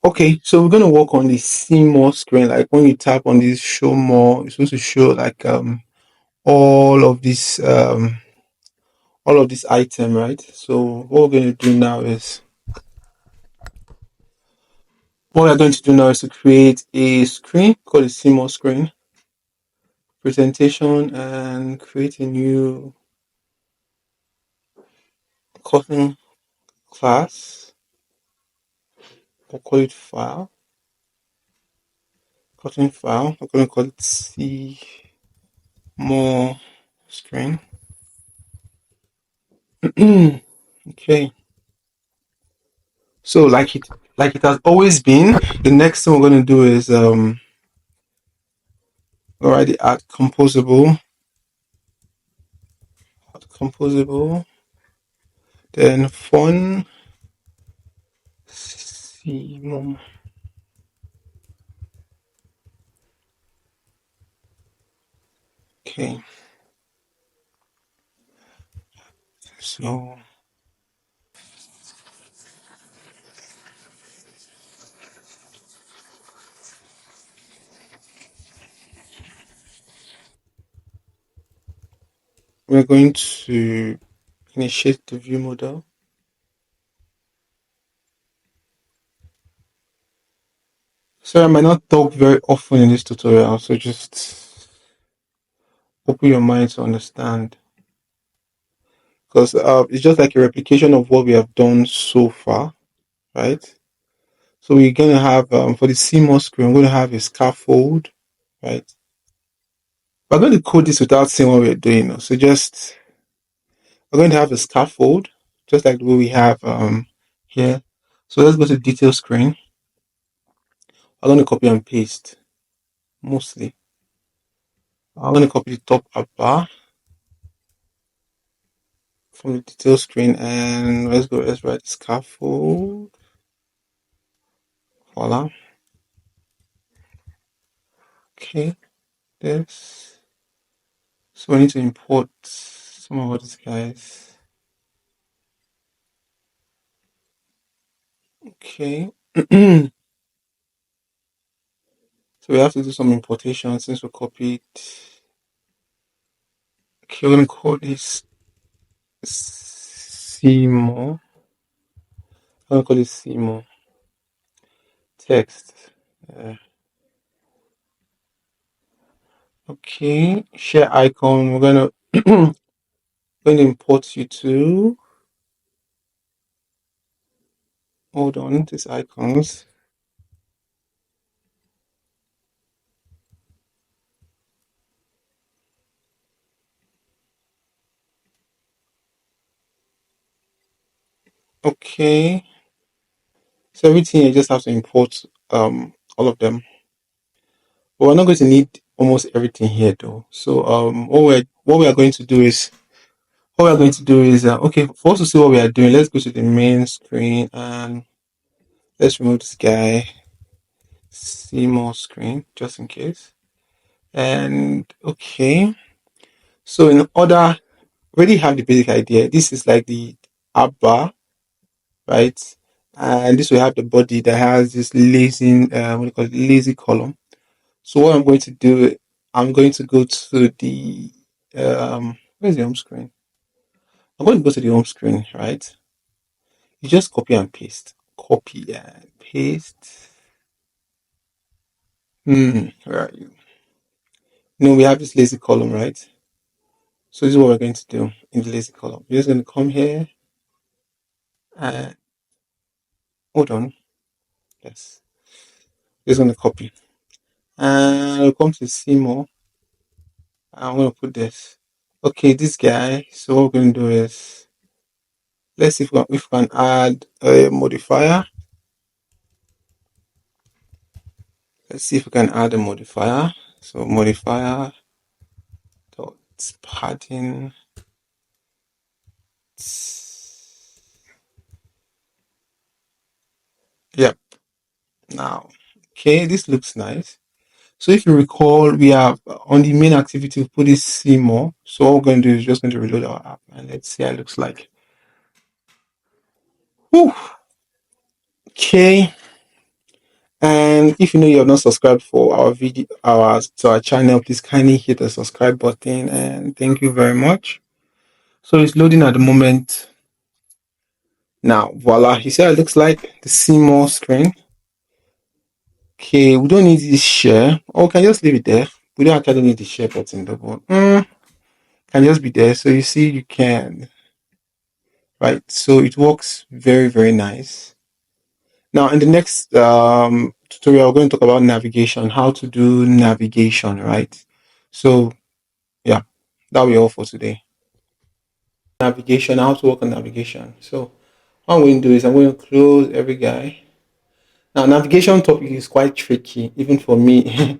Okay, so we're gonna work on the see more screen. Like when you tap on this show more, it's supposed to show like all of this all of this item, right? So what we're gonna do now is what we're going to do now is to create a screen called a see more screen presentation and create a new custom class or call it file. Custom file. I'm gonna call it see more screen. Okay. So like it has always been, the next thing we're gonna do is already add composable, then fun simum. Okay, so we're going to initiate the view model. So I might not talk very often in this tutorial, so just open your mind to understand. Because it's just like a replication of what we have done so far, right? So we're gonna have for the CMOS screen, we're gonna have a scaffold, right? We're going to code this without seeing what we're doing. So just we're going to have a scaffold, just like the way we have here. So let's go to detail screen. I'm going to copy and paste mostly. I'm going to copy the top up bar from the detail screen and let's write scaffold. Voila. Okay, this. So we need to import some of these guys. Okay. So we have to do some importation since we copied. Okay, we're gonna call this CMO. I'm gonna call it CMO text. Uh, okay, share icon. We're gonna going to import you to. Hold on, these icons. Okay, so everything you just have to import all of them. But we're not going to need almost everything here though. So what we are going to do is okay, for us to see what we are doing, let's go to the main screen and let's remove this guy. See more screen just in case. And okay, so in order, already have the basic idea. This is like the app bar, right? And this will have the body that has this lazy, what do you call it, lazy column. So what I'm going to do, I'm going to go to the, where's the home screen? I'm going to go to the home screen, right? You just copy and paste. Copy and paste. Where are you? We have this lazy column, right? So this is what we're going to do in the lazy column. We're just going to come here and hold on. Yes. We're just going to copy. And I'll come to see more. I'm going to put this. Okay, this guy. So what we're going to do is, let's see if we can add a modifier. Let's see if we can add a modifier. So modifier dot padding. Yep. Now, okay, this looks nice. So if you recall, we have on the main activity, we put this see more. So what we're going to do is just going to reload our app and let's see how it looks like. Whew. Okay. And if you know you have not subscribed for our video, our to our channel, please kindly hit the subscribe button. And thank you very much. So it's loading at the moment. Now, voila! You see how it looks like the see more screen. Okay, we don't need this share. Or we can just leave it there. We don't actually need the share button though, but can just be there. So you see, you can right. So it works very very nice. Now, in the next tutorial, we're going to talk about navigation, how to do navigation, right? So, yeah, that'll be all for today. Navigation, how to work on navigation. So, what I'm going to do is I'm going to close every guy. Now, navigation topic is quite tricky, even for me.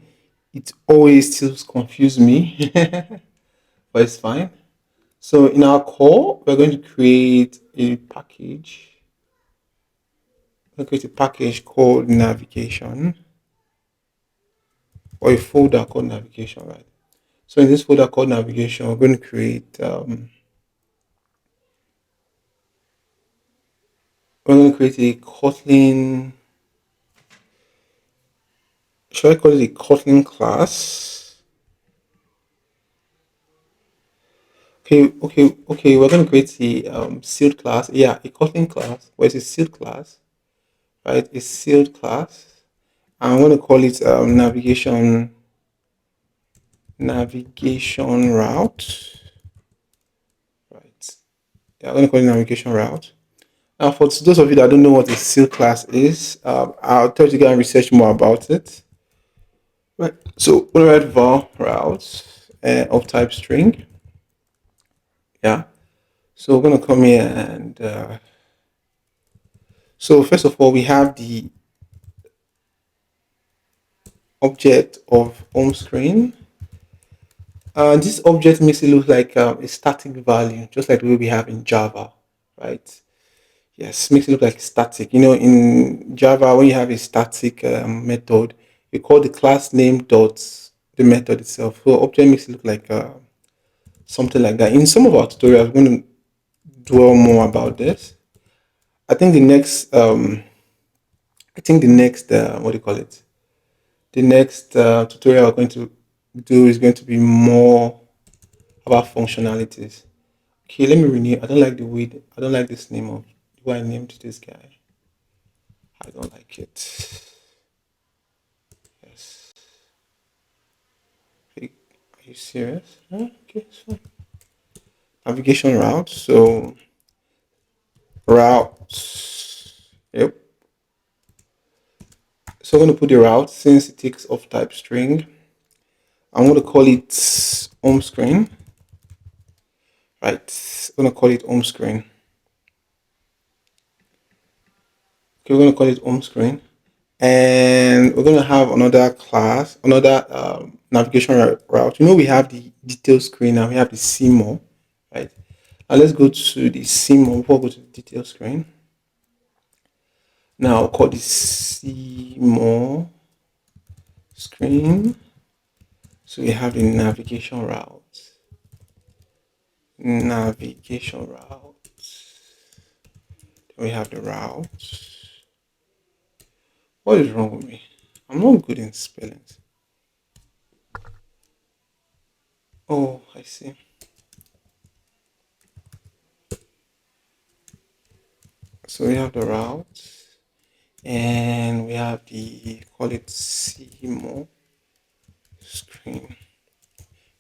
It always still confuses me, but it's fine. So, in our core, we're going to create a package. We're going to create a package called navigation or a folder called navigation, right? So in this folder called navigation, we're going to create a Kotlin. Should I call it a Kotlin class? Okay. We're going to create a sealed class. Yeah, a Kotlin class. Where it's a sealed class, right? A sealed class. And I'm going to call it navigation route. Right. Yeah, I'm going to call it navigation route. Now, for those of you that don't know what a sealed class is, I'll tell you to go and research more about it. Right. So we're going to write var routes of type string. Yeah. So we're going to come here and so first of all, we have the object of home screen. This object makes it look like a static value, just like the way we have in Java, right? Yes, makes it look like static. You know, in Java, when you have a static method, you call the class name dot the method itself. So object makes it look like something like that. In some of our tutorials, we're going to dwell more about this. I think the next what do you call it? The next tutorial we're going to do is going to be more about functionalities. Okay, let me renew. I don't like I don't like this name of the way I named this guy. I don't like it. Yes. Are you serious? Huh? Okay, it's fine. Navigation route. So route. Yep. So I'm going to put the route since it takes of type string. I'm going to call it home screen. Right. I'm going to call it home screen. Okay, we're going to call it home screen. And we're going to have another class, another navigation route. You know, we have the detail screen and we have the see more, right? Now let's go to the see more before we go to the detail screen. Now I'll call this see more screen. So we have the navigation route. Navigation route. Then we have the route. What is wrong with me? I'm not good in spellings. Oh, I see. So we have the route and we have the call it see more screen.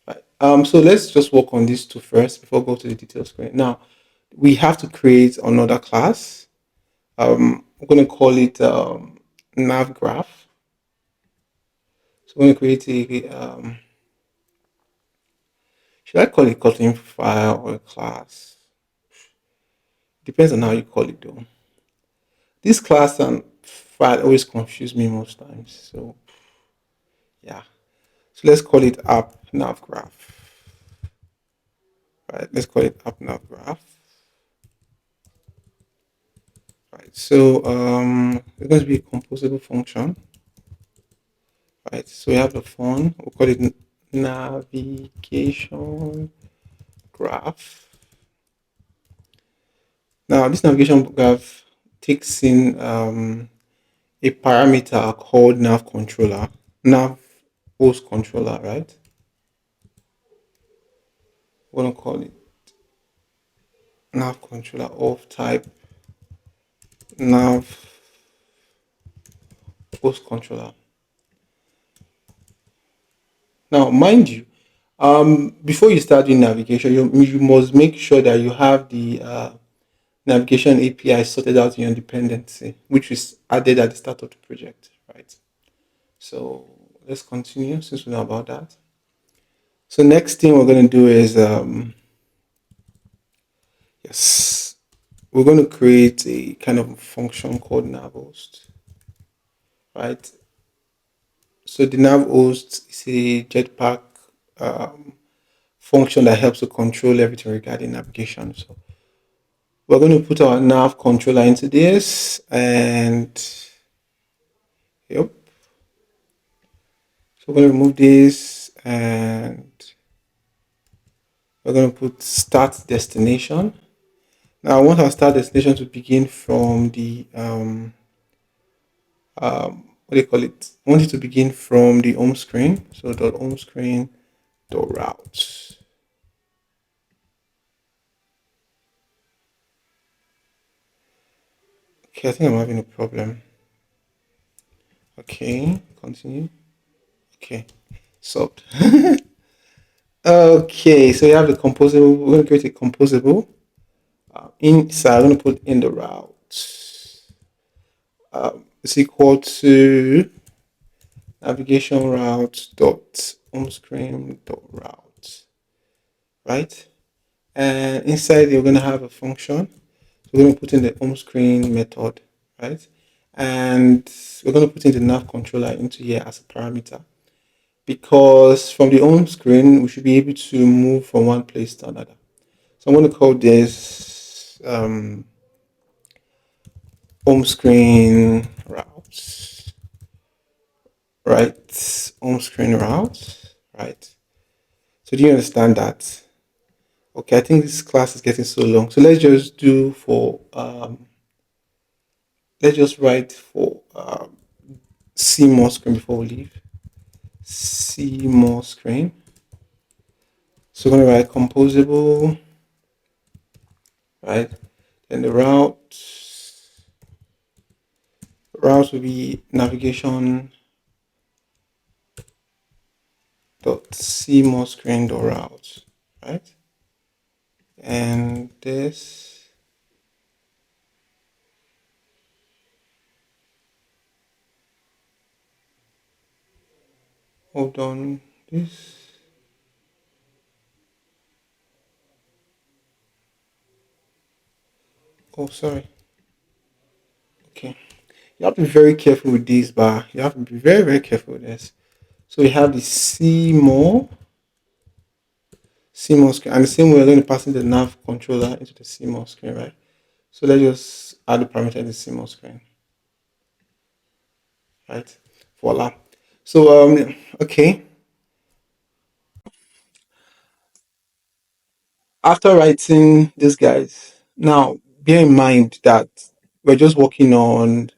Right. So let's just work on these two first before we go to the detail screen. Now we have to create another class. We're going to call it nav graph. So we're going to create a should I call it Kotlin file or a class? Depends on how you call it though. This class and file always confuse me most times. So yeah. So let's call it app nav graph. Right, let's call it app nav graph. Right, so it's going to be a composable function. Right, so we have the phone, we'll call it navigation graph. Now this navigation graph takes in a parameter called nav controller, nav host controller, right? We're gonna call it nav controller of type nav host controller. Now, mind you, before you start doing navigation, you must make sure that you have the navigation API sorted out in your dependency, which is added at the start of the project, right? So let's continue since we know about that. So next thing we're going to do is yes, we're going to create a kind of function called navhost, right? So the navhost is a Jetpack um, function that helps to control everything regarding navigation. So we're going to put our nav controller into this, and yep. So we're going to remove this, and we're going to put start destination. Now I want our start destination to begin from the what do you call it? I want it to begin from the home screen. So dot home screen dot route. Okay, I think I'm having a problem. Okay, continue. Okay, solved. Okay, so you have the composable. We're going to create a composable. Inside, I'm going to put in the route. It's equal to navigation route dot home screen dot route, right? And inside, you're going to have a function. So we're going to put in the home screen method, right? And we're going to put in the nav controller into here as a parameter because from the home screen, we should be able to move from one place to another. So I'm going to call this home screen routes, right? Home screen routes, right? So do you understand that? Okay, I think this class is getting so long. So let's just do for let's just write for see more screen before we leave. See more screen. So we're gonna write composable, right? Then the route will be navigation dot see more screen dot route, right? And this, hold on, this. Oh, sorry. Okay, you have to be very careful with this bar. You have to be very very careful with this. So we have the CMOS screen, and the same way we're going to pass in the nav controller into the CMOS screen, right? So let's just add the parameter in the CMOS screen, right? Voila. So okay. After writing these guys, now bear in mind that we're just working on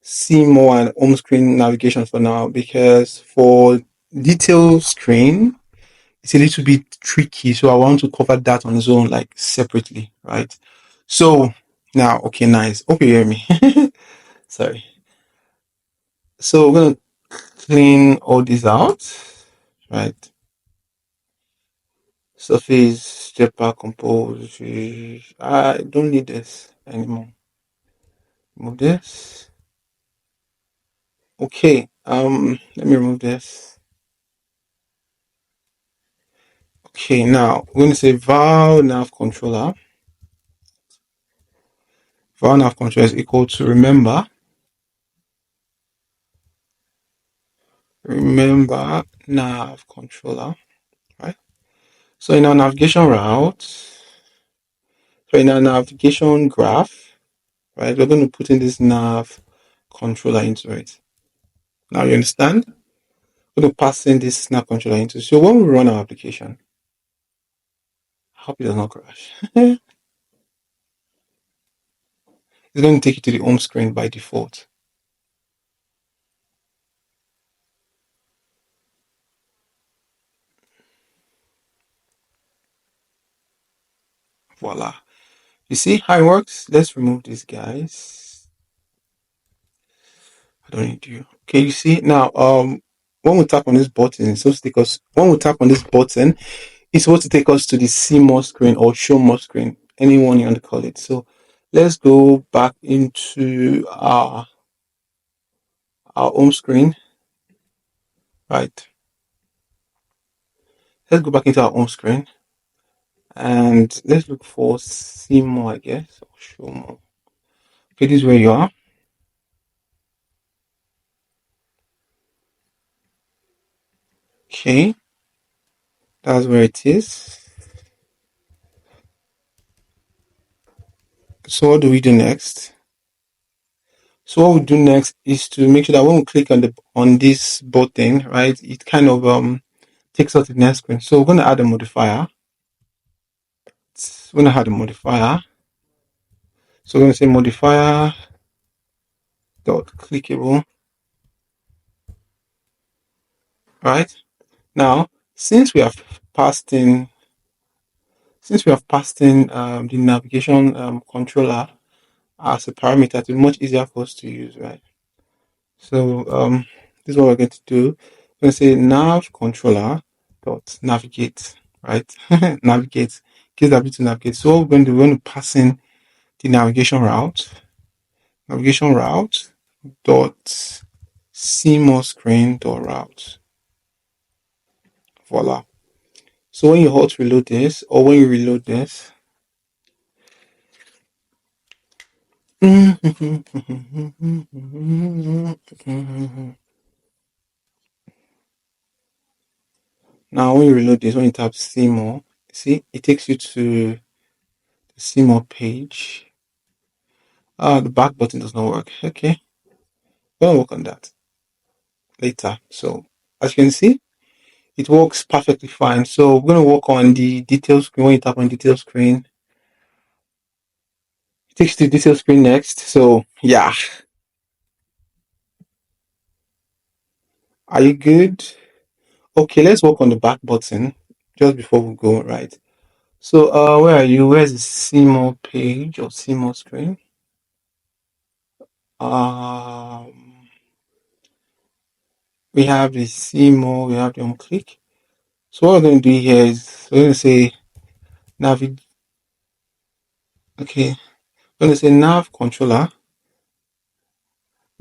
CMO and home screen navigation for now because for detail screen it's a little bit tricky. So I want to cover that on its own, like separately, right? So now, okay, nice. Hope you hear me. Sorry. So we're gonna clean all these out, right? Surface, Jetpack, compose. I don't need this anymore. Remove this. Okay. Let me remove this. Okay. Now we're gonna say val nav controller. Val nav controller is equal to remember nav controller, right? So in our navigation route, so in our navigation graph, right, we're going to put in this nav controller into it. Now you understand? We're going to pass in this nav controller into it. So when we run our application, I hope it does not crash. It's going to take you to the home screen by default. Voila. You see how it works? Let's remove these guys. I don't need you. Okay, you see now. When we tap on this button, it's supposed to take us. When we tap on this button, it's supposed to take us to the see more screen or show more screen, anyone you want to call it. So let's go back into our home screen. Right. Let's go back into our home screen and let's look for see more, I guess, or show more. Okay, this is where you are. Okay, that's where it is. So what do we do next? So what we do next is to make sure that when we click on the on this button, right, it kind of takes us to the next screen. So we're gonna add a modifier. We're gonna add a modifier. So we're gonna say modifier dot clickable. Right now, since we have passed in the navigation controller as a parameter, it's much easier for us to use, right? So this is what we're going to do. We're going to say nav controller dot navigate, right? Navigate, gives the ability to navigate. So what we're going to pass in the navigation route dot see more screen dot route. Voila. So when you hot reload this, or when you reload this, now when you reload this, when you tap see more, see it takes you to the see more page. The back button does not work. Okay, we'll work on that later. So as you can see, it works perfectly fine. So we're gonna work on the details screen. When you tap on detail screen, it takes you to detail screen next. So yeah, are you good? Okay, let's work on the back button just before we go, right? So where are you? Where's the see more page or see more screen? Um we have the see more, we have the on click. So what we're going to do here is we're going to say navigate. Okay, we're going to say nav controller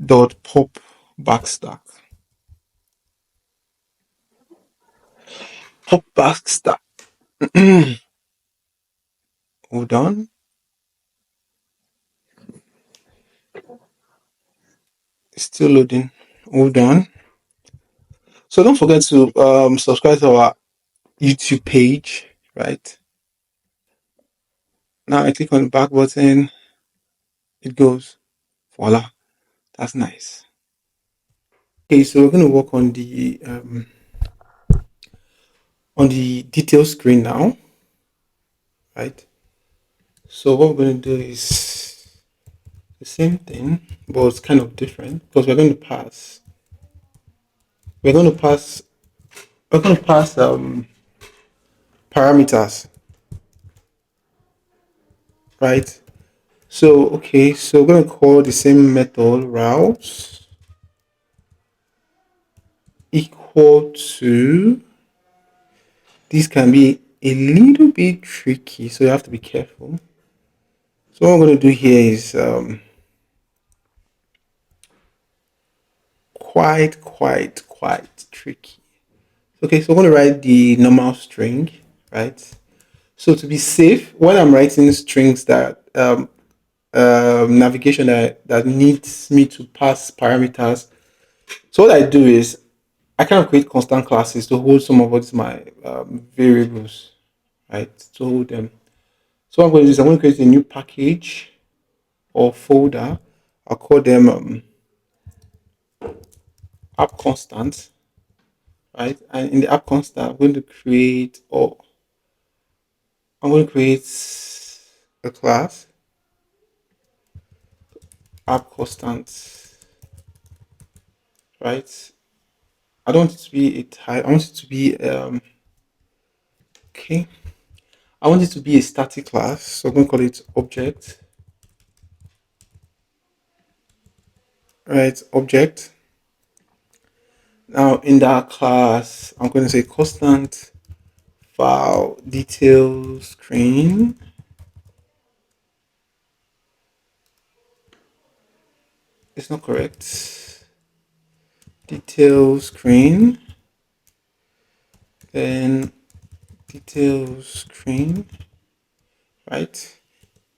dot pop backstack. Pop backstack. Hold on. It's still loading. Hold on. So don't forget to subscribe to our YouTube page, right? Now I click on the back button, it goes. Voila. That's nice. Okay, so we're going to work on the detail screen now, right? So what we're going to do is the same thing, but it's kind of different because we're going to pass we're going to pass parameters, right? So okay, so we're going to call the same method routes equal to. This can be a little bit tricky, so you have to be careful. So what I'm going to do here is quite tricky. Okay, so I'm going to write the normal string, right? So to be safe, when I'm writing strings that navigation that needs me to pass parameters, so what I do is I kind of create constant classes to hold some of what's my variables, right? To hold them. So what I'm going to do is I'm going to create a new package or folder. I'll call them app constant, right? And in the app constant, I'm going to create a class app constant, right? I don't want it to be a type. I want it to be okay. I want it to be a static class, so I'm going to call it object. Right, object. Now in that class, I'm going to say constant file details screen. It's not correct. Details screen. Then details screen. Right.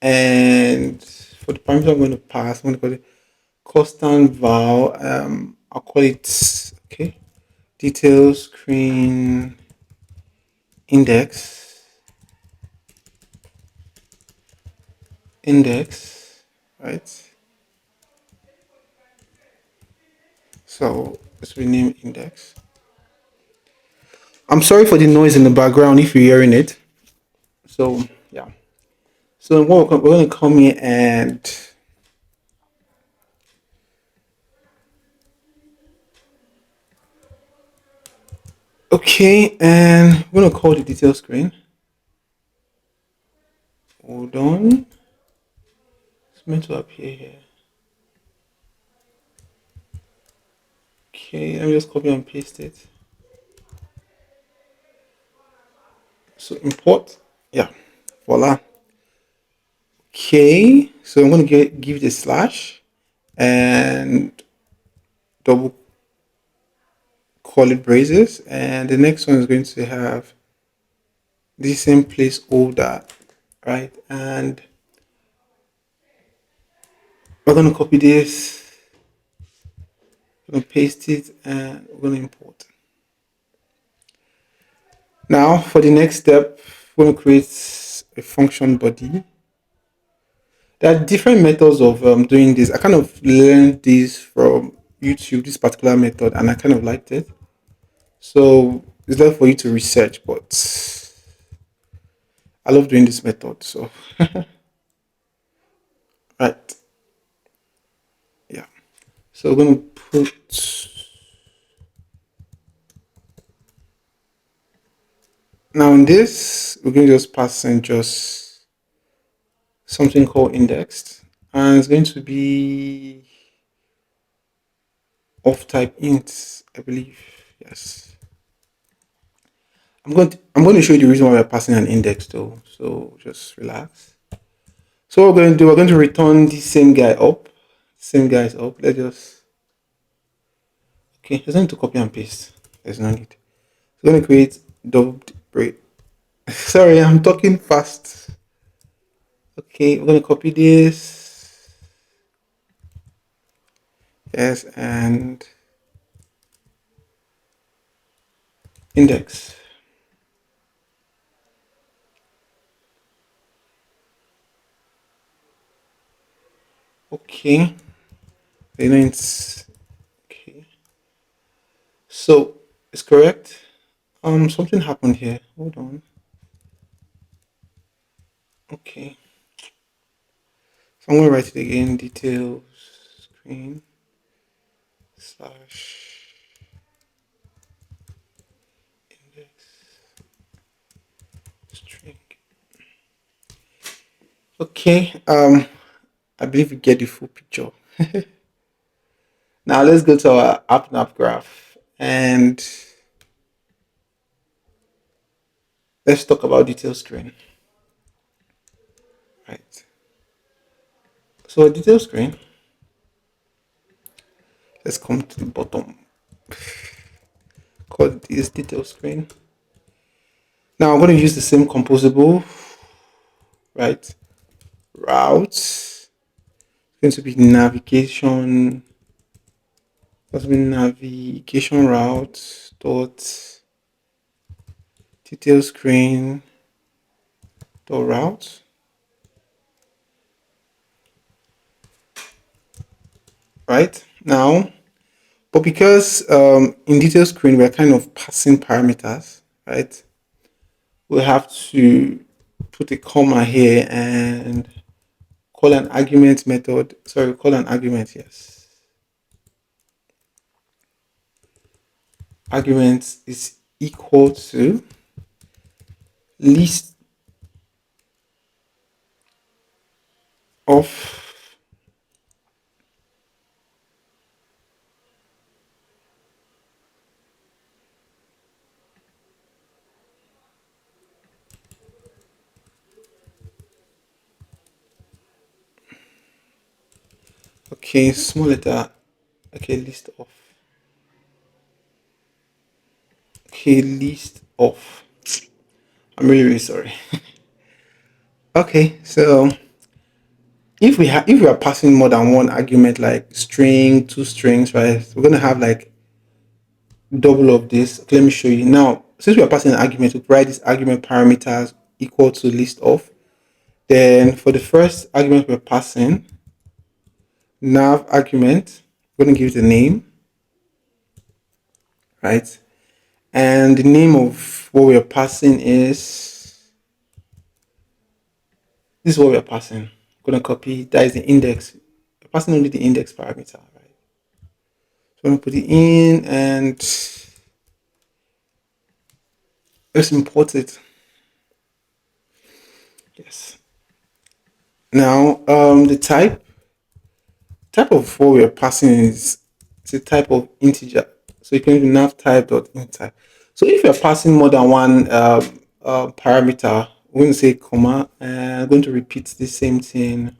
And for the parameter I'm going to pass, I'm going to call it constant val. I'll call it okay. Details screen index. Index. Right. So let's rename index. I'm sorry for the noise in the background if you're hearing it. So yeah. So what we're going to come here and okay, and we're going to call the detail screen. Hold on. It's meant to appear here. Okay, let me just copy and paste it. So import. Yeah. Voila. Okay. So I'm going to give it a slash and double call it braces. And the next one is going to have the same placeholder, right? And we're going to copy this, we're going to paste it, and we're going to import. Now for the next step, we're going to create a function body. There are different methods of doing this. I kind of learned this from YouTube, this particular method, and I kind of liked it. So it's there for you to research, but I love doing this method. So, right. Yeah. So we're going to put, now in this, we're going to just pass in just something called indexed. And it's going to be of type int, I believe. Yes. I'm going to show you the reason why we're passing an index though. So just relax. So what we're going to do, we're going to return the same guy up. Same guy is up. Let's just okay, there's no need to copy and paste. There's no need. So we're going to create double break. Sorry, I'm talking fast. Okay, we're going to copy this. Yes, and index. Okay. Then it's okay. So it's correct. Something happened here. Hold on. Okay. So I'm gonna write it again. Details screen slash index string. Okay. I believe we get the full picture. Now let's go to our app graph and let's talk about detail screen. Right. So a detail screen. Let's come to the bottom. Call this detail screen. Now I'm going to use the same composable, right? Routes. It's going to be navigation. That's be navigation route dot detail screen dot route. Right now, but because in detail screen we're kind of passing parameters, right? We have to put a comma here and call an argument method. Sorry, call an argument. Yes, argument is equal to list of. Okay, small letter. Okay, list of. Okay, list of. I'm really really sorry. Okay, so if we are passing more than one argument, like string, two strings, right? We're gonna have like double of this. Okay, let me show you now. Since we are passing an argument, we provide this argument parameters equal to list of. Then for the first argument we're passing, nav argument, we're gonna give it a name, right? And the name of what we are passing is this is what we are passing. I'm gonna copy that is the index. We're passing only the index parameter, right? So I'm gonna put it in and let's import it. Yes. Now the type of what we are passing is it's a type of integer. So you can use nav type dot int type. So if you're passing more than one parameter, we're going to say comma and I'm going to repeat the same thing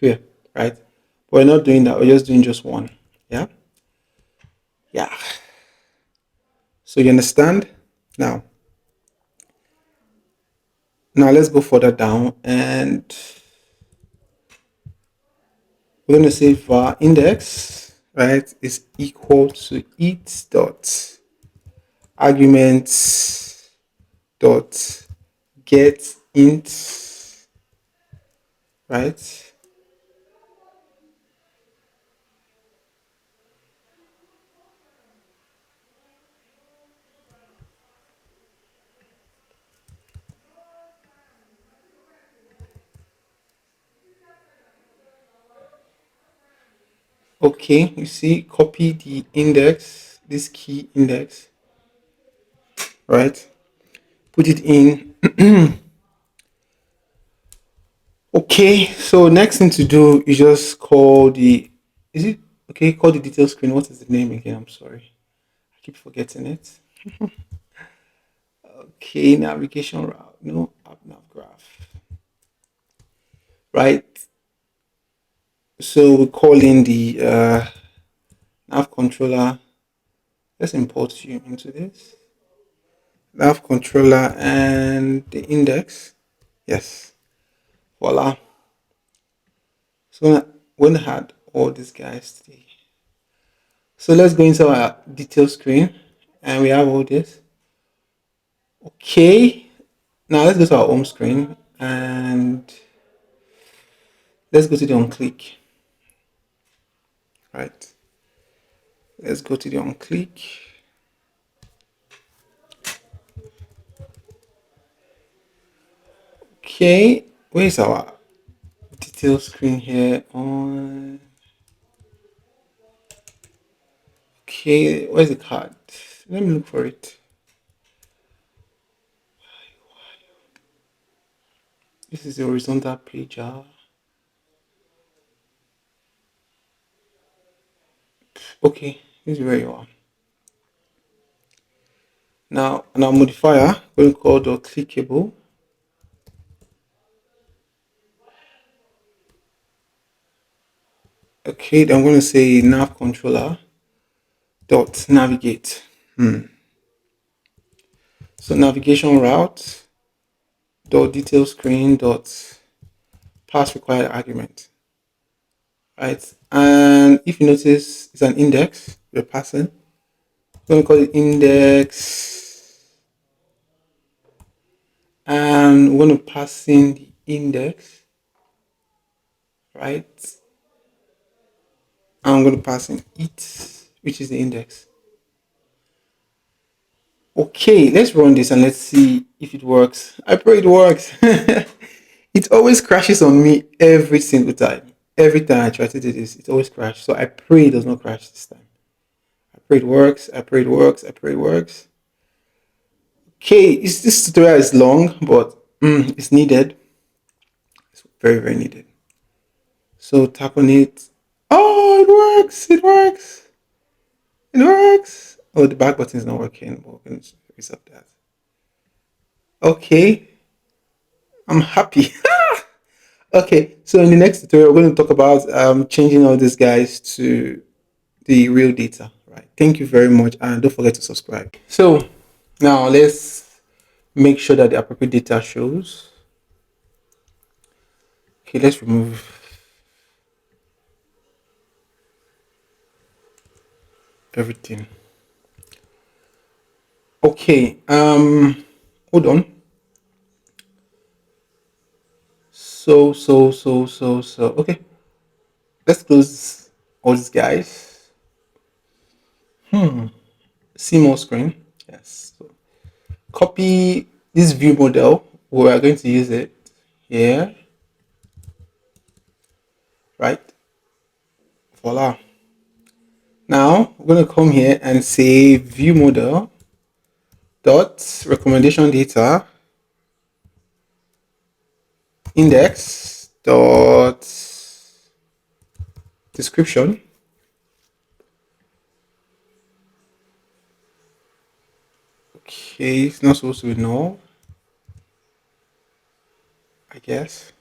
here, right? But we're not doing that. We're just doing just one. Yeah. Yeah. So you understand? Now, now let's go further down and we're going to say var index, right, is equal to it dot arguments dot get int, right? Okay, you see, copy the index, this key index, right? Put it in. Okay, so next thing to do is just call the, is it okay? Call the detail screen. What is the name again? I'm sorry, I keep forgetting it. Okay, navigation route, no, app nav graph, right? So we call in the nav controller. Let's import you into this nav controller and the index. Yes, voila. So we're gonna add all these guys today. So let's go into our detail screen and we have all this. Okay, now let's go to our home screen and let's go to the on click. Right. Let's go to the on click. Okay, where's our detail screen here on? Okay, where's the card? Let me look for it. This is the horizontal page. Okay, this is where you are. Now, and our modifier, we'll call the clickable. Okay, then I'm going to say nav controller dot navigate. So navigation route dot detail screen dot pass required argument. Right, and if you notice, it's an index we're passing. We're going to call it index, and we're going to pass in the index, right? I'm going to pass in it, which is the index. Okay, let's run this and let's see if it works. I pray it works. It always crashes on me every single time. Every time I try to do this, it always crashes. So I pray it does not crash this time. I pray it works. I pray it works. I pray it works. Okay, this tutorial is long, but it's needed. It's very, very needed. So tap on it. Oh, it works! It works! It works! Oh, the back button is not working. We're going to reset that. Okay, I'm happy. Okay, so in the next tutorial, we're going to talk about changing all these guys to the real data. Right. Thank you very much, and don't forget to subscribe. So now let's make sure that the appropriate data shows. Okay, let's remove everything. Okay, hold on. So. Okay, let's close all these guys. See more screen. Yes. So copy this view model. We are going to use it here, right? Voila. Now we're going to come here and say view model dot recommendation data index dot description. Okay, it's not supposed to be null, I guess.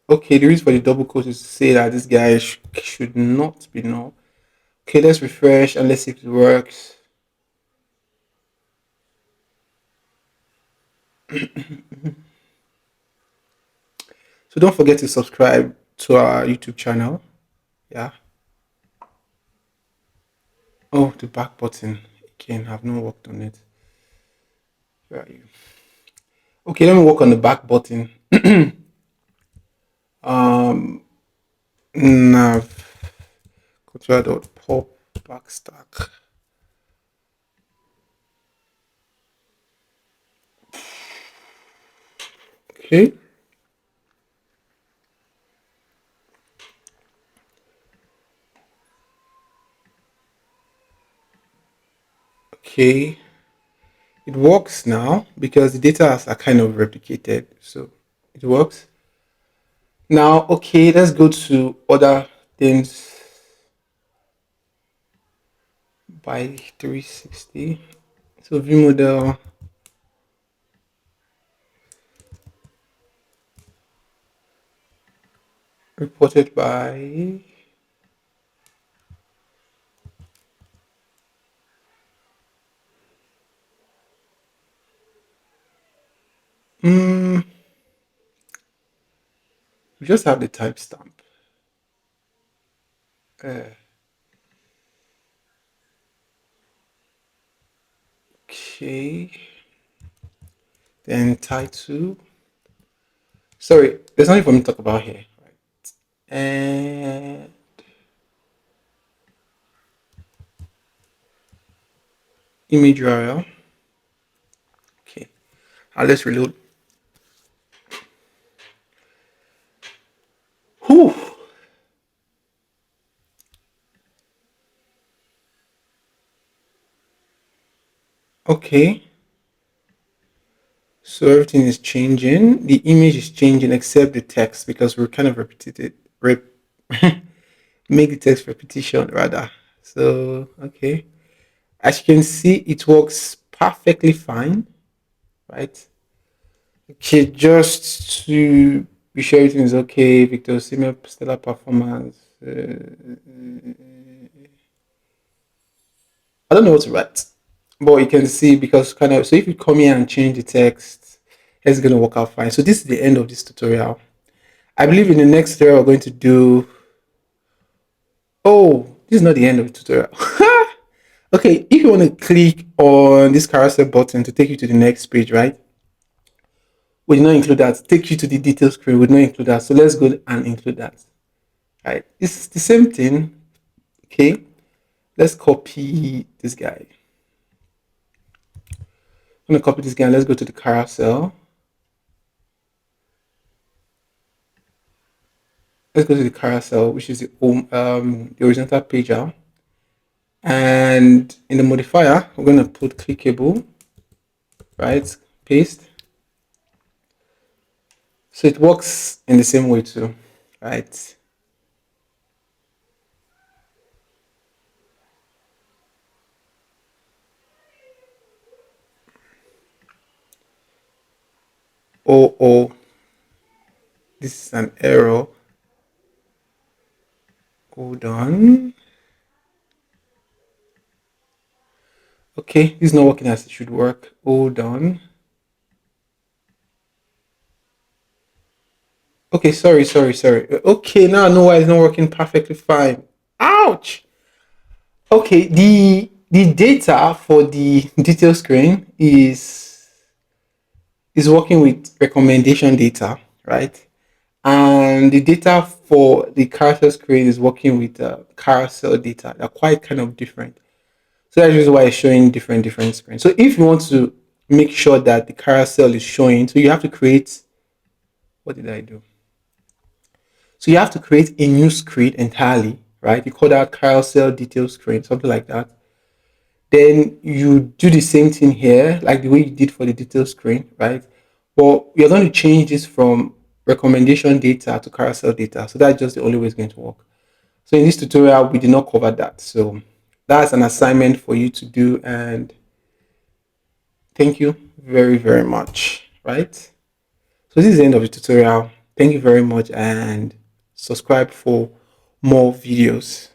Okay, the reason for the double quote is to say that this guy should not be null. Okay, let's refresh and let's see if it works. So don't forget to subscribe to our YouTube channel. Yeah. Oh, the back button. Again, I've not worked on it. Where are you? Okay, let me work on the back button. Nav controller.pop backstack. Okay. Okay. It works now because the data are kind of replicated. So it works. Now, okay, let's go to other things by 360. So view model. Reported by we just have the timestamp. Okay. Then title. Sorry, there's nothing for me to talk about here. Right. And image URL. Okay. Let's reload. Whew. Okay. So everything is changing. The image is changing except the text because we're kind of repeated. Make the text repetition rather. So okay. As you can see, it works perfectly fine, right? Okay, just to be sure everything is okay. Victor Senior stellar performance. I don't know what to write, but you can see because kind of. So if you come here and change the text, it's gonna work out fine. So this is the end of this tutorial. I believe in the next tutorial we're going to do. Oh, this is not the end of the tutorial. Okay, if you want to click on this carousel button to take you to the next page, right? We did not include that. Take you to the details screen. We did not include that. So let's go and include that. Right? It's the same thing. Okay. Let's copy this guy. I'm gonna copy this guy. Let's go to the carousel. Let's go to the carousel, which is the horizontal pager. And in the modifier, we're gonna put clickable, right? Paste. So it works in the same way too, right? Oh, this is an error. Hold on. Okay, this is not working as it should work. Hold on. Okay, sorry. Okay, now I know why it's not working perfectly fine. Ouch. Okay, the data for the detail screen is working with recommendation data, right? And the data for the carousel screen is working with carousel data. They're quite kind of different. So that's the reason why it's showing different screens. So if you want to make sure that the carousel is showing, so you have to create, what did I do? So you have to create a new screen entirely, right? You call that carousel detail screen, something like that. Then you do the same thing here, like the way you did for the detail screen, right? But you're going to change this from recommendation data to carousel data. So that's just the only way it's going to work. So in this tutorial, we did not cover that. So that's an assignment for you to do. And thank you very much, right? So this is the end of the tutorial. Thank you very much and subscribe for more videos.